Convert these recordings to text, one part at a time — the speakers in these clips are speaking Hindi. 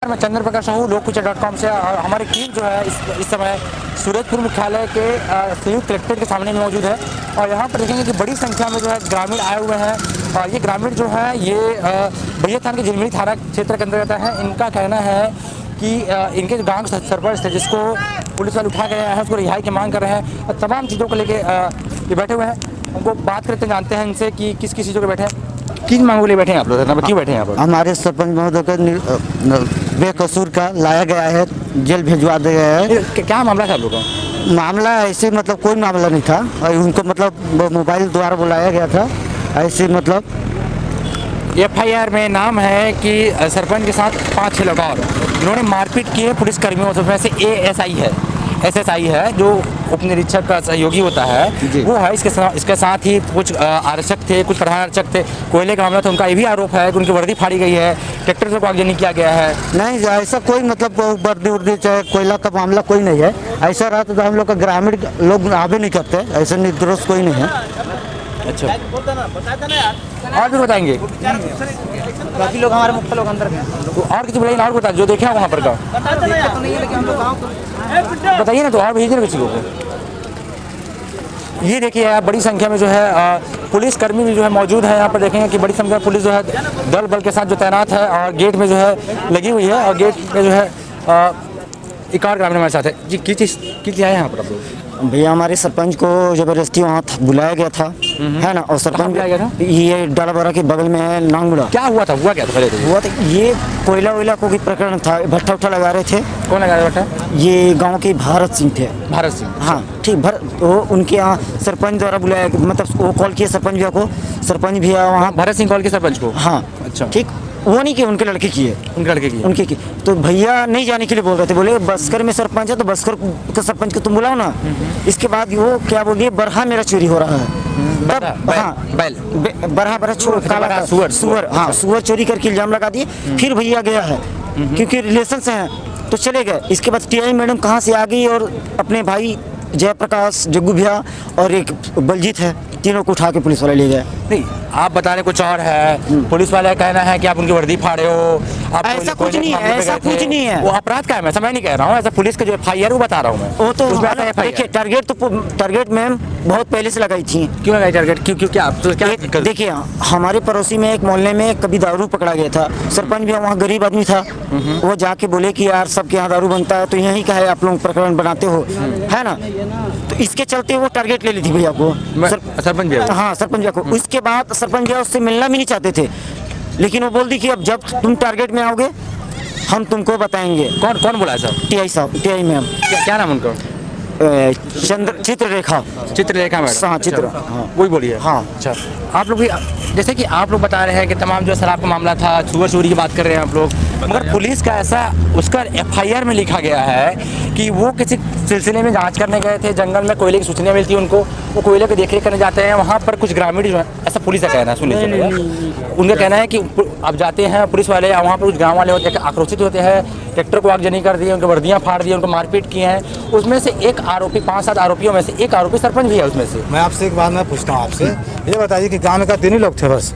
मैं चंद्र प्रकाश साहू लोककुचा.com से। हमारी टीम जो है इस समय सूरजपुर मुख्यालय के संयुक्त कलेक्ट्रेट के सामने में मौजूद है और यहाँ पर देखेंगे कि बड़ी संख्या में जो है ग्रामीण आए हुए हैं और ये ग्रामीण जो है ये बलिया थाना के झिलमिली थाना क्षेत्र के अंतर्गत है। इनका कहना है कि इनके गांव के सरपंच थे जिसको पुलिस वाले उठा गया है, उसको रिहाई की मांग कर रहे हैं और तमाम चीज़ों को लेके ये बैठे हुए हैं। उनको बात करते जानते हैं इनसे कि किस किस चीज़ों के बैठे हैं, किन मांगों के लिए बैठे हैं आप लोग, क्यों बैठे हैं यहाँ पर? हमारे सरपंच महोदय का बेकसूर का लाया गया है, जेल भिजवा दिया गया है। क्या मामला था आप लोग का? मामला ऐसे मतलब कोई मामला नहीं था और उनको मतलब मोबाइल द्वारा बुलाया गया था ऐसे मतलब। FIR में नाम है कि सरपंच के साथ 5-6 लोग और इन्होंने मारपीट की है पुलिस कर्मियों में से SSI है जो उप निरीक्षक का सहयोगी होता है वो है। इसके साथ ही कुछ आरक्षक थे, कुछ प्रधान आरक्षक थे। कोयले का मामला था, उनका ये भी आरोप है कि उनकी वर्दी फाड़ी गई है, ट्रैक्टर से आगजनी किया गया है। नहीं ऐसा कोई मतलब वर्दी उर्दी चाहे कोयला का मामला कोई नहीं है। ऐसा रहता तो हम लोग का ग्रामीण लोग आगे नहीं करते, ऐसा निर्दोष कोई नहीं है। अच्छा और भी बताएंगे बाकी लोग हमारे मुख्य लोग अंदर और किसी बताइए और बता जो देखे हैं वहाँ पर का बताइए ना, तो और भेजिए ना किसी को। ये देखिए आप बड़ी संख्या में जो है पुलिस कर्मी भी जो है मौजूद है यहाँ पर। देखेंगे कि बड़ी संख्या में पुलिस जो है दल बल के साथ जो तैनात है और गेट में जो है लगी हुई है और गेट में जो है एक और ग्रामीण हमारे साथ है जी। किस चीज़ आए यहाँ पर आप लोग? भैया हमारे सरपंच को जबरदस्ती वहाँ बुलाया गया था है ना, और सरपंच बुलाया गया था ये डालाबरा के बगल में है नांगुड़ा। क्या हुआ था क्या था पहले? हुआ था ये कोयला वोयला को भी प्रकरण था, भट्ठा उट्ठा लगा रहे थे। कौन लगा रहा था? ये गांव के भारत सिंह थे। भारत सिंह, हाँ ठीक। वो उनके यहाँ सरपंच द्वारा बुलाया, मतलब वो कॉल किया सरपंच भैया को, सरपंच भैया वहाँ भारत सिंह कॉल किया सरपंच को। हाँ अच्छा ठीक। वो नहीं किए, उनके लड़के किए, उनके की। तो भैया नहीं जाने के लिए बोल रहे थे, बोले बस्कर में सरपंच है तो बस्कर का सरपंच को तुम बुलाओ ना। इसके बाद वो क्या बोलिए बरहा मेरा चोरी हो रहा है। बरहा काला सुअर, हाँ सुअर चोरी करके इल्जाम लगा दिए। फिर भैया गया है क्योंकि रिलेशन से हैं तो चले गए। इसके बाद TI मैडम कहाँ से आ गई और अपने भाई जयप्रकाश, जग्गू भैया और एक बलजीत है, तीनों को उठा के पुलिस वाले ले गए। नहीं आप बता रहे कुछ और है, पुलिस वाले का कहना है कि आप उनकी वर्दी फाड़े हो। ऐसा कुछ नहीं है, ऐसा कुछ नहीं है। वो अपराध का है, मैं नहीं कह रहा हूँ, ऐसा पुलिस का जो FIR वो बता रहा हूँ मैं। वो तो देखिए टारगेट मैम बहुत पहले से लगाई थी। क्यों लगाई टारगेट? क्यों क्या देखिए हमारे पड़ोसी में एक मोहल्ले में कभी दारू पकड़ा गया था। सरपंच भी वहाँ गरीब आदमी था, वो जाके बोले कि यार सबके यहाँ दारू बनता है तो यहीं का है, आप लोग प्रकरण बनाते हो है ना। तो इसके चलते वो टारगेट ले ली थी भैया को, सरपंच भैया। हाँ सरपंच भैया को। उसके बाद सरपंच भैया उससे मिलना भी नहीं चाहते थे, लेकिन वो बोल दी कि अब जब तुम टारगेट में आओगे हम तुमको बताएंगे। कौन बोला सर? TI ma'am. क्या नाम उनका? चित्ररेखा मैडम। हाँ चित्र, हाँ वही बोलिए। हाँ अच्छा आप लोग भी जैसे कि आप लोग बता रहे हैं कि तमाम जो शराब का मामला था, सुअर चोरी की बात कर रहे हैं आप लोग, मगर पुलिस का ऐसा उसका FIR में लिखा गया है कि वो किसी सिलसिले में जांच करने गए थे, जंगल में कोयले की सूचना मिलती है उनको, वो कोयले की देखरेख करने जाते हैं। वहाँ पर कुछ ग्रामीण जो है, ऐसा पुलिस का कहना है, सुन लीजिए, उनका कहना है कि अब जाते हैं पुलिस वाले, वहाँ पर कुछ गाँव वाले होते हैं आक्रोशित होते हैं, ट्रैक्टर को आगजनी कर दी, उनकी वर्दियाँ फाड़ दी, उनको मारपीट की हैं। उसमें से एक आरोपी, 5-7 आरोपियों में से एक आरोपी सरपंच भी है उसमें से। मैं आपसे एक बात मैं पूछता हूँ आपसे, ये बताइए कि गांव में का 3 ही लोग थे बस,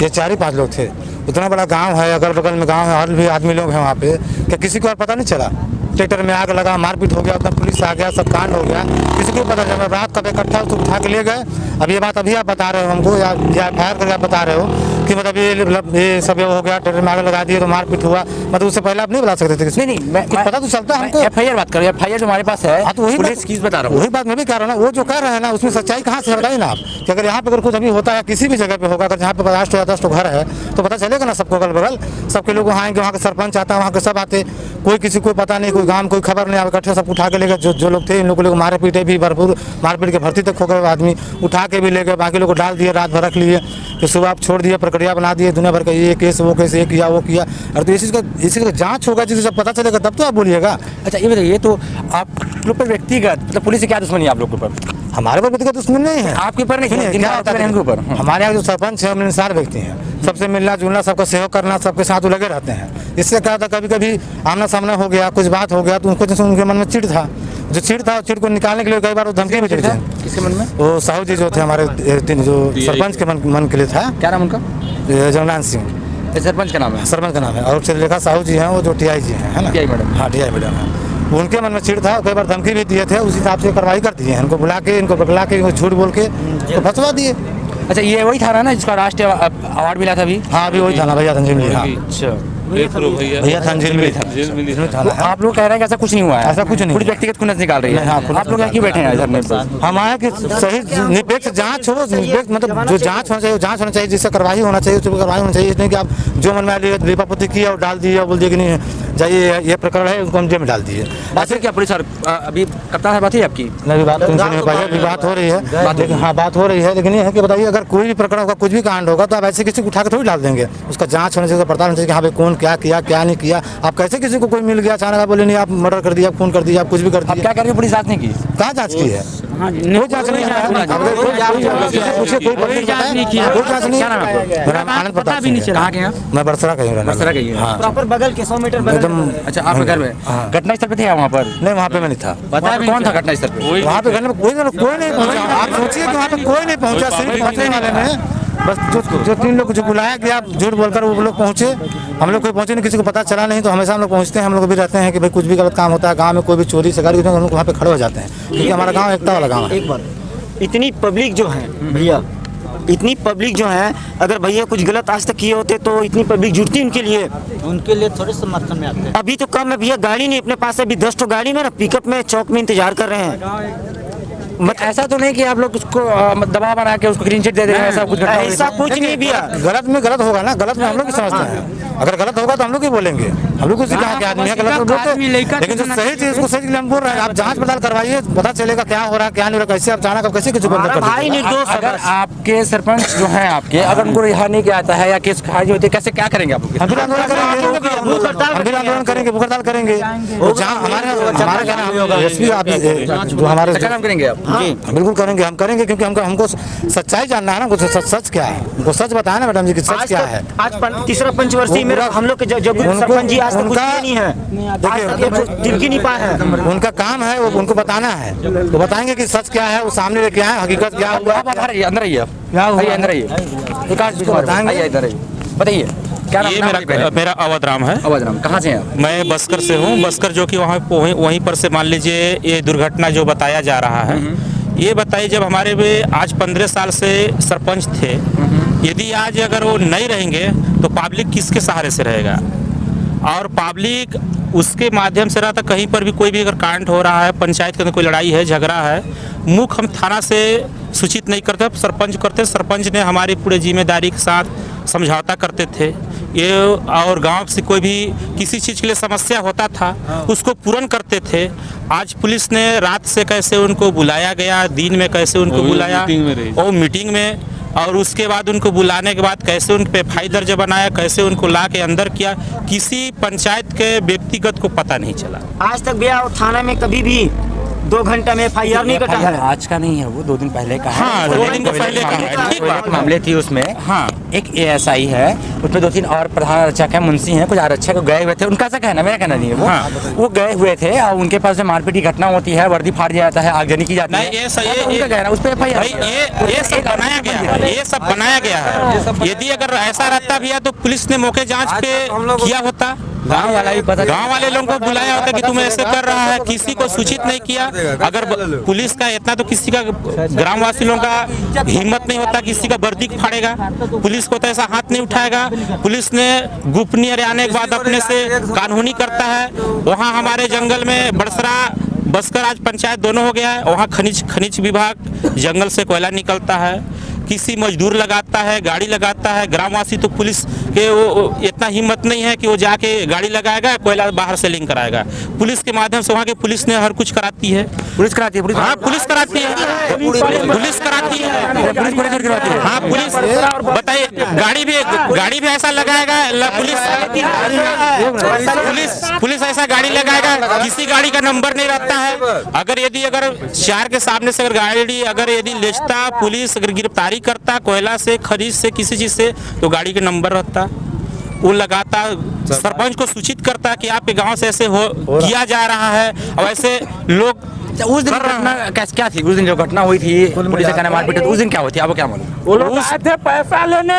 ये 4-5 लोग थे? उतना बड़ा गांव है, अगल बगल में गांव है, और भी आदमी लोग हैं वहाँ पे, क्या किसी को और पता नहीं चला? ट्रैक्टर में आग लगा, मारपीट हो गया, उतना पुलिस आ गया, सब कांड हो गया, किसी को पता चला? रात कब इकट्ठा उसको उठा के ले गए। अब ये बात अभी आप बता रहे हो हमको या FIR करके आप बता रहे हो कि मतलब ये सब हो गया, ट्रैक्टर में आग लगा दिए तो मारपीट हुआ, मतलब उससे पहले आप नहीं बुला सकते थे? नहीं मैं पता तो चलता हमको। FIR बात करो, FIR जो हमारे पास है तो वही पुलिस की बता रहा हूँ, वही बात मैं भी कह रहा हूँ ना। वो जो कह रहे हैं ना उसमें सच्चाई कहाँ से बताइए ना आप, कि अगर यहाँ पे अगर कुछ अभी होता है किसी भी जगह पे होगा, अगर जहाँ पे 50 या 10 घर है तो पता चलेगा ना सबको, अगल बगल सबके लोग वहाँ आएंगे, वहाँ के सरपंच आता है, वहाँ के सब आते, कोई किसी को पता नहीं, कोई गाँव कोई खबर नहीं, इकट्ठे सब उठा के ले गए। जो लोग थे इन लोगों को मारे पीटे भी भरपूर, मारपीट के भर्ती तक हो गए आदमी, उठा के भी ले गए, बाकी लोग को डाल दिए, रात भर रख लिए, फिर सुबह आप छोड़ दिए, प्रक्रिया बना दिए, दुनिया भर का ये केस वो केस, ये किया वो किया। और तो इसी का जांच होगा, जिसे सब पता चलेगा तब तो आप बोलिएगा। अच्छा ये बताइए, तो आप लोग पर व्यक्तिगत मतलब पुलिस से क्या दुश्मनी है आप लोग के ऊपर? हमारे पर व्यक्तिगत दुश्मन नहीं है, आपके ऊपर नहीं, उनके ऊपर। हमारे यहाँ जो सरपंच है मिलनसार व्यक्ति हैं, सबसे मिलना जुलना, सबका सहयोग करना, सबके साथ लगे रहते हैं। इससे क्या था, कभी कभी आमना सामना हो गया, कुछ बात हो गया तो उनको जैसे उनके मन में चिढ़ था, जो चिढ़ था चिढ़ को निकालने के लिए कई बार वो धमकी भी देते थे। किसके मन में? वो साहू जी जो थे हमारे जो सरपंच के मन के लिए था। क्या नाम उनका? जमनान सिंह। सरपंच का नाम है? सरपंच का नाम है। और चित्रलेखा साहू जी हैं, वो जो TI जी हैं, है ना? TI madam. हाँ, TI मैडम है। उनके मन में चिढ़ था, कई बार धमकी भी दिए थे, उस हिसाब से कार्रवाई कर दिए हैं। इनको बुला के, इनको बगला के, इनको झूठ बोल के तो फंसवा दिए। अच्छा, ये वही थाना ना जिसका राष्ट्रीय अवार्ड मिला था अभी? हाँ, अभी वही थाना भैया तंजीम मिली। हाँ अच्छा, भैया तंजीम मिली थाना। आप लोग कह रहे हैं कि ऐसा कुछ नहीं हुआ है? ऐसा कुछ नहीं। पूरी व्यक्तिगत खुन्नस निकाल रही है। हाँ, आप लोग यहाँ क्यों बैठे हैं धरने पर? हम आए कि सही निरपेक्ष जांच हो, निरपेक्ष मतलब जो जांच होना चाहिए, जांच होना चाहिए, जिससे कार्रवाई होना चाहिए, उस पर कार्रवाई होना चाहिए। इसलिए कि आप जो मन में लिपापोती किया और डाल दिया, बोल दिया कि नहीं जाइए ये प्रकरण है, उसको हम जेल में डाल दिए। ऐसे क्या पुलिस अभी कप्तान साहब बात है आपकी? नहीं, बात नहीं हो पाई, अभी बात हो रही है, लेकिन हाँ बात हो रही है, लेकिन ये है कि बताइए अगर कोई भी प्रकरण होगा, कुछ भी कांड होगा, तो आप ऐसे किसी को उठा के थोड़ी डाल देंगे। उसका जांच होना चाहिए, पड़ताल होना चाहिए कि हाँ भाई कौन क्या किया, क्या नहीं किया। आप कैसे किसी को कोई मिल गया अचानक आप बोले नहीं आप मर्डर कर दिया, खून कर दिया, आप कुछ भी कर आप दिया। क्या कह रहे हैं? पुलिस जांच नहीं की? कहाँ जांच की है? कोई जांच नहीं है। कोई जांच नहीं। क्या नाम है आपका? मेरा नाम आनंद प्रताप सिंह है। कहाँ के हैं? मैं बरसरा का ही हूँ। बरसरा का ही है। हाँ, प्रॉपर बगल के 100 मीटर बगल एकदम। अच्छा, आपके घर में घटना स्थल पे थे वहाँ पर? नहीं, वहाँ पे मैं नहीं था। वहाँ पे कौन था घटना स्थल पे? वहाँ पे घर में कोई नहीं पहुँचा। आप सोचिए कि वहाँ पे कोई नहीं पहुँचा, सिर्फ पहुँचने वाले में बस जो 3 लोग जो बुलाया गया, झूठ बोलकर वो लोग पहुँचे। हम लोग कोई पहुँचे नहीं, किसी को पता चला नहीं। तो हमेशा हम लोग पहुँचते हैं, हम लोग भी रहते हैं कि भाई कुछ भी गलत काम होता है गांव में, कोई भी चोरी सगारी होती है, हम लोग वहाँ पे खड़े हो जाते हैं, क्योंकि हमारा गाँव एकता वाला गाँव है। एक बार इतनी पब्लिक जो है भैया, इतनी पब्लिक जो है, अगर भैया कुछ गलत आज तक किए होते तो इतनी पब्लिक जुटती उनके लिए थोड़े समर्थन में आते हैं। अभी तो कम है भैया, गाड़ी नहीं अपने पास, अभी 10 तो गाड़ी में ना पिकअप में चौक में इंतजार कर रहे हैं। ऐसा तो नहीं कि आप लोग उसको दबाव बना के उसको क्लीन चिट दे देंगे, ऐसा कुछ घटना हुई? ऐसा कुछ नहीं भैया। गलत में गलत होगा ना, गलत में हम लोग ही समझते हैं। अगर गलत होगा तो हम लोग ही बोलेंगे, हम लोग उसी कहा कि आदमी है गलत बोलते, लेकिन जो सही चीज उसको सही के लिए हम बोल रहे हैं। आप जांच पड़ताल करवाइए, पता चलेगा क्या हो रहा है क्या नहीं हो रहा। कैसे आप अचानक आप कैसे किसी को अंदर कर भाई दीजिए? निर्दोष अगर आपके सरपंच जो हैं आपके, अगर उनको रिहा नहीं किया जाता है या केस खारिज होती है, कैसे क्या करेंगे आप लोग? हम भी आंदोलन करेंगे, हम भी आंदोलन करेंगे, भूख हड़ताल करेंगे। और जहाँ हमारे क्या नाम एसपी जो हमारे क्या काम करेंगे आप? बिल्कुल करेंगे, हम करेंगे, क्योंकि हमको सच्चाई जानना है ना, हमको सच क्या है, हमको सच बताया ना मैडम जी कि सच क्या है। आज तीसरा पंचवर्षीय में हम लोग के जो सरपंच जी आज तक कुछ किए नहीं है, आज तक तिनकी नहीं पाए हैं। उनका काम है, वो उनको बताना है, वो बताएंगे कि सच क्या है, वो सामने लेके आए हकीकत क्या हुआ। आप अंदर आइए, क्या हुआ? अंदर आइए, बताएंगे। इधर आइए, बताइए क्या ये मेरा अवध राम है। अवध राम, कहाँ से हैं आप? मैं बस्कर से हूँ। बस्कर जो कि वहीं पर से मान लीजिए ये दुर्घटना जो बताया जा रहा है, ये बताइए जब हमारे में आज 15 साल से सरपंच थे, यदि आज अगर वो नहीं रहेंगे तो पब्लिक किसके सहारे से रहेगा? और पब्लिक उसके माध्यम से रहता, कहीं पर भी कोई भी अगर कांड हो रहा है, पंचायत के अंदर कोई लड़ाई है, झगड़ा है, मुख हम थाना से सूचित नहीं करते, सरपंच करते। सरपंच ने हमारी पूरे जिम्मेदारी के साथ समझौता करते थे ये, और गांव से कोई भी किसी चीज़ के लिए समस्या होता था उसको पूर्ण करते थे। आज पुलिस ने रात से कैसे उनको बुलाया गया, दिन में कैसे उनको बुलाया, वो मीटिंग में, और उसके बाद उनको बुलाने के बाद कैसे उन पे एफआईआर दर्ज बनाया, कैसे उनको ला के अंदर किया, किसी पंचायत के व्यक्तिगत को पता नहीं चला। आज तक भैया थाना में कभी भी 2 घंटा में एफआईआर नहीं कटा है। आज का नहीं है, वो 2 दिन पहले का है। हाँ, 2 दिन का पहले का है। ठीक बात। मामले थी उसमें। हाँ, एक ASI है, उसमें 2-3 और प्रधान आरक्षक है, मुंशी हैं, कुछ आरक्षक गए हुए थे। उनका ऐसा कहना, मेरा कहना नहीं है, वो गए हुए थे और उनके पास जो मारपीट की घटना होती है, वर्दी फाड़ दिया जाता है, आगजनी की जाती है। नहीं, उनका कहना, उस पर भाई ये सब बनाया गया है, ये सब बनाया गया है। यदि अगर ऐसा रहता भी है तो पुलिस ने मौके जांच पे किया होता, गाँव वाला भी पता, गांव वाले लोगों को बुलाया होता कि तुम ऐसे कर रहा है, किसी को सूचित नहीं किया। अगर पुलिस का इतना तो किसी का ग्रामवासी लोगों का हिम्मत नहीं होता किसी का वर्दी फाड़ेगा, पुलिस को तो ऐसा हाथ नहीं उठाएगा। पुलिस ने गोपनीय रहने के बाद अपने से कानूनी करता है। वहाँ हमारे जंगल में बड़सरा बस्कर आज पंचायत दोनों हो गया है, वहाँ खनिज विभाग जंगल से कोयला निकलता है, किसी मजदूर लगाता है, गाड़ी लगाता है। ग्रामवासी तो पुलिस के वो इतना हिम्मत नहीं है कि वो जाके गाड़ी लगाएगा, कोयला बाहर से लिंक कराएगा। पुलिस के माध्यम से वहाँ के पुलिस ने हर कुछ कराती है। पुलिस कराती है, हाँ, पुलिस कराती है, पुलिस कराती है, हाँ पुलिस। बताइए, गाड़ी भी ऐसा लगाएगा पुलिस ऐसा गाड़ी लगाएगा, किसी गाड़ी का नंबर नहीं रहता है। अगर शहर के सामने से अगर गाड़ी यदि लेचता, पुलिस अगर गिरफ्तारी करता कोयला से, खनिज से, किसी चीज से, तो गाड़ी का नंबर रहता, वो लगाता, सरपंच को सूचित करता कि आपके गांव से ऐसे किया जा रहा है। और ऐसे लोग उस दिन घटना क्या थी? उस दिन जो घटना हुई थी, पुलिस का मारपीट, उस दिन क्या हुई थी, आपको क्या मालूम? वो लोग आए थे पैसा लेने,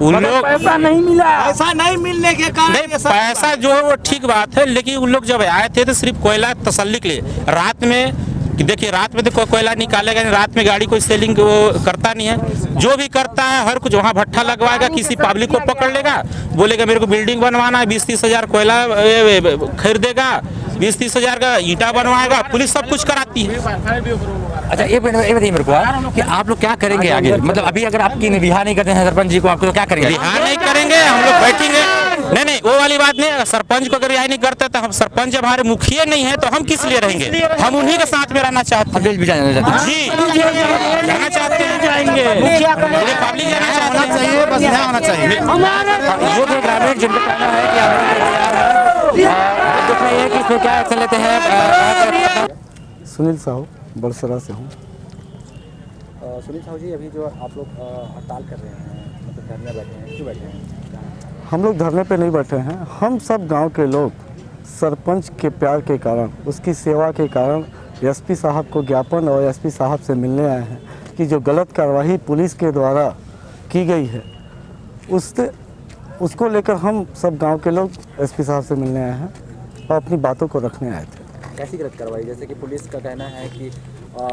उन लोग पैसा नहीं मिला। ऐसा नहीं मिलने के कारण नहीं, पैसा जो है वो ठीक बात है, लेकिन उन लोग जब आए थे तो सिर्फ कोयला तसल्ली के लिए। रात में देखिए, रात में तो कोयला निकालेगा नहीं, रात में गाड़ी कोई सेलिंग वो करता नहीं है। जो भी करता है हर कुछ वहाँ भट्ठा लगवाएगा, किसी पब्लिक को पकड़ लेगा, बोलेगा मेरे को बिल्डिंग बनवाना है, 20-30 हज़ार कोयला खरीदेगा, 20-30 हज़ार का ईटा बनवाएगा, पुलिस सब कुछ कराती है। अच्छा, ये बताइए मेरे को कि आप लोग क्या करेंगे आगे? मतलब अभी अगर आपकी रिहा नहीं करते हैं सरपंच जी को, आपको तो क्या करेंगे? रिहा नहीं करेंगे, हम लोग बैठेंगे। नहीं, वो वाली बात नहीं है। सरपंच को अगर रिहा नहीं करते तो हम सरपंच जब हमारे मुखिया नहीं है तो हम किस लिए रहेंगे? हम उन्हीं के साथ में रहना चाहते हैं। जेल भी जाना चाहते हैं? जी, जाना चाहते हैं, जाएंगे। पब्लिक जाना चाहते हैं, बस यहाँ होना चाहिए। जो भी ग्रामीण जिनका कहना है कि हमें ये है कि इसमें क्या एक्शन लेते हैं। सुनील साहू बड़सरा से हूँ। सुनील साहू जी, अभी जो आप लोग हड़ताल कर रहे हैं, मतलब धरने बैठे हैं, क्यों बैठे हैं? हम लोग धरने पे नहीं बैठे हैं, हम सब गांव के लोग सरपंच के प्यार के कारण, उसकी सेवा के कारण एसपी साहब को ज्ञापन और एसपी साहब से मिलने आए हैं कि जो गलत कार्रवाई पुलिस के द्वारा की गई है उसको लेकर हम सब गांव के लोग एसपी साहब से मिलने आए हैं और अपनी बातों को रखने आए थे। कैसी गलत कार्रवाई? जैसे कि पुलिस का कहना है कि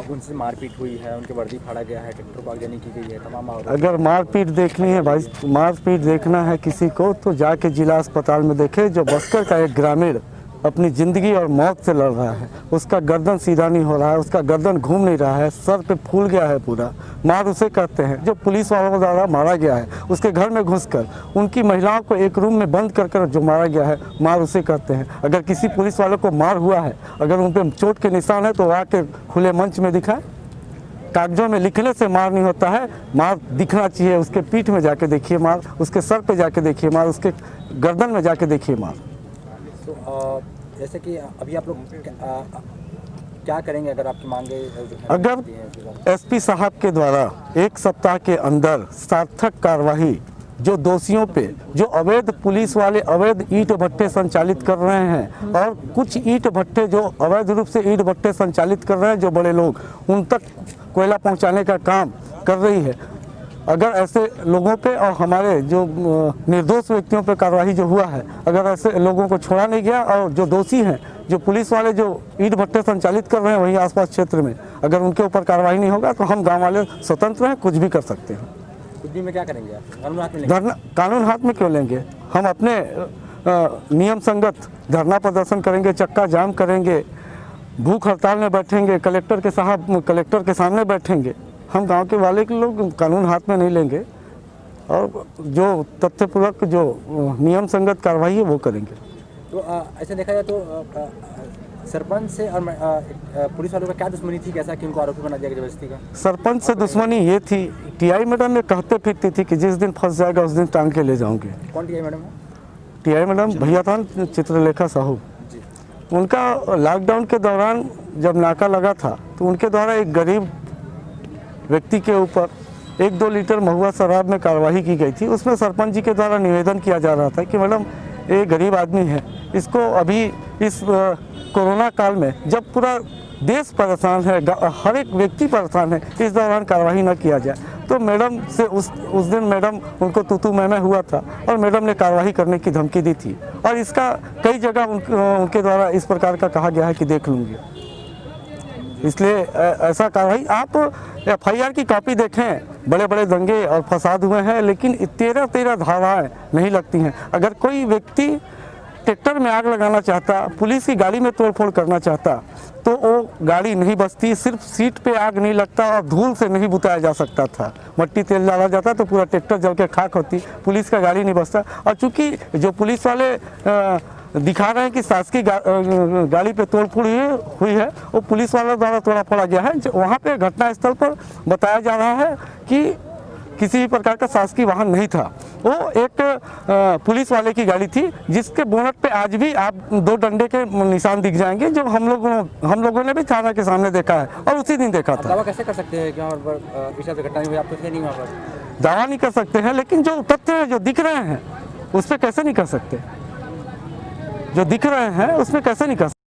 उनसे मारपीट हुई है, उनके वर्दी फाड़ा गया है, ट्रैक्टर को आगजनी की गई है, तमाम आरोप। अगर मारपीट देखनी है भाई, मारपीट देखना है किसी को तो जाके जिला अस्पताल में देखे। जो बस्कर का एक ग्रामीण अपनी ज़िंदगी और मौत से लड़ रहा है, उसका गर्दन सीधा नहीं हो रहा है, उसका गर्दन घूम नहीं रहा है, सर पे फूल गया है पूरा, मार उसे कहते हैं। जो पुलिस वालों द्वारा मारा गया है, उसके घर में घुसकर उनकी महिलाओं को एक रूम में बंद कर जो मारा गया है, मार उसे कहते हैं। अगर किसी पुलिस वालों को मार हुआ है, अगर उन पर चोट के निशान है तो आके खुले मंच में दिखाए। कागजों में लिखने से मार नहीं होता है, मार दिखना चाहिए। उसके पीठ में जाके देखिए मार, उसके सर पे जाके देखिए मार, उसके गर्दन में जाके देखिए मार। तो जैसे कि अभी आप लोग क्या करेंगे अगर आपकी मांगे? अगर एसपी साहब के द्वारा 1 सप्ताह के अंदर सार्थक कार्रवाई जो दोषियों पे, जो अवैध पुलिस वाले अवैध ईंट भट्टे संचालित कर रहे हैं और कुछ ईंट भट्टे जो अवैध रूप से ईंट भट्टे संचालित कर रहे हैं, जो बड़े लोग उन तक कोयला पहुंचाने का काम कर रही है, अगर ऐसे लोगों पे और हमारे जो निर्दोष व्यक्तियों पे कार्रवाई जो हुआ है, अगर ऐसे लोगों को छोड़ा नहीं गया और जो दोषी हैं, जो पुलिस वाले जो ईंट भट्टे संचालित कर रहे हैं वहीं आसपास क्षेत्र में, अगर उनके ऊपर कार्रवाई नहीं होगा तो हम गांव वाले स्वतंत्र हैं, कुछ भी कर सकते हैं। कुछ भी में क्या करेंगे आप? कानून हाथ में लेंगे? धरना कानून हाथ में क्यों लेंगे? हम अपने नियम संगत धरना प्रदर्शन करेंगे, चक्का जाम करेंगे, भूख हड़ताल में बैठेंगे, कलेक्टर के सामने बैठेंगे। हम गांव के वाले के लोग कानून हाथ में नहीं लेंगे और जो तथ्यपूर्वक जो नियम संगत कार्रवाई है वो करेंगे। तो ऐसा देखा जाए तो सरपंच से और पुलिस वालों का क्या दुश्मनी थी, कैसा कि उनको आरोपी बना दिया जबरदस्ती का? सरपंच से दुश्मनी ये थी, टीआई मैडम ने कहते फिरती थी कि जिस दिन फंस जाएगा उस दिन टांग के ले जाऊंगे। कौन टीआई मैडम है? टीआई मैडम भैया था चित्रलेखा साहू। उनका लॉकडाउन के दौरान जब नाका लगा था तो उनके द्वारा एक गरीब व्यक्ति के ऊपर 1-2 लीटर महुआ शराब में कार्रवाई की गई थी। उसमें सरपंच जी के द्वारा निवेदन किया जा रहा था कि मैडम ये गरीब आदमी है, इसको अभी इस कोरोना काल में जब पूरा देश परेशान है, हर एक व्यक्ति परेशान है, इस दौरान कार्रवाई न किया जाए। तो मैडम से उस दिन मैडम उनको तू मैं हुआ था और मैडम ने कार्रवाई करने की धमकी दी थी और इसका कई जगह उनके द्वारा इस प्रकार का कहा गया है कि देख लूँगी। इसलिए ऐसा कार्रवाई, आप FIR की कॉपी देखें, बड़े बड़े दंगे और फसाद हुए हैं लेकिन 13 धाराएं नहीं लगती हैं। अगर कोई व्यक्ति ट्रैक्टर में आग लगाना चाहता, पुलिस की गाड़ी में तोड़फोड़ करना चाहता तो वो गाड़ी नहीं बचती, सिर्फ सीट पे आग नहीं लगता और धूल से नहीं बुताया जा सकता था। मट्टी तेल डाला जाता तो पूरा ट्रैक्टर जल के खाक होती, पुलिस का गाड़ी नहीं बचता। और चूँकि जो पुलिस वाले दिखा रहे हैं कि शासकीय गाड़ी पे तोड़फोड़ हुई है, वो पुलिस वालों द्वारा तोड़ा फोड़ा गया है। वहाँ पे घटनास्थल पर बताया जा रहा है कि किसी भी प्रकार का शासकीय वाहन नहीं था, वो एक पुलिस वाले की गाड़ी थी जिसके बोनट पे आज भी आप 2 डंडे के निशान दिख जाएंगे, जो हम लोगों ने भी थाना के सामने देखा है और उसी दिन देखा था। दावा कैसे कर सकते हैं कि वहाँ पर विशेष घटना हुई? आप तो नहीं वहाँ पर दावा नहीं कर सकते हैं, लेकिन जो तथ्य है जो दिख रहे हैं उस पर कैसे नहीं कर सकते? जो दिख रहे हैं उसमें कैसे नहीं कर सकते?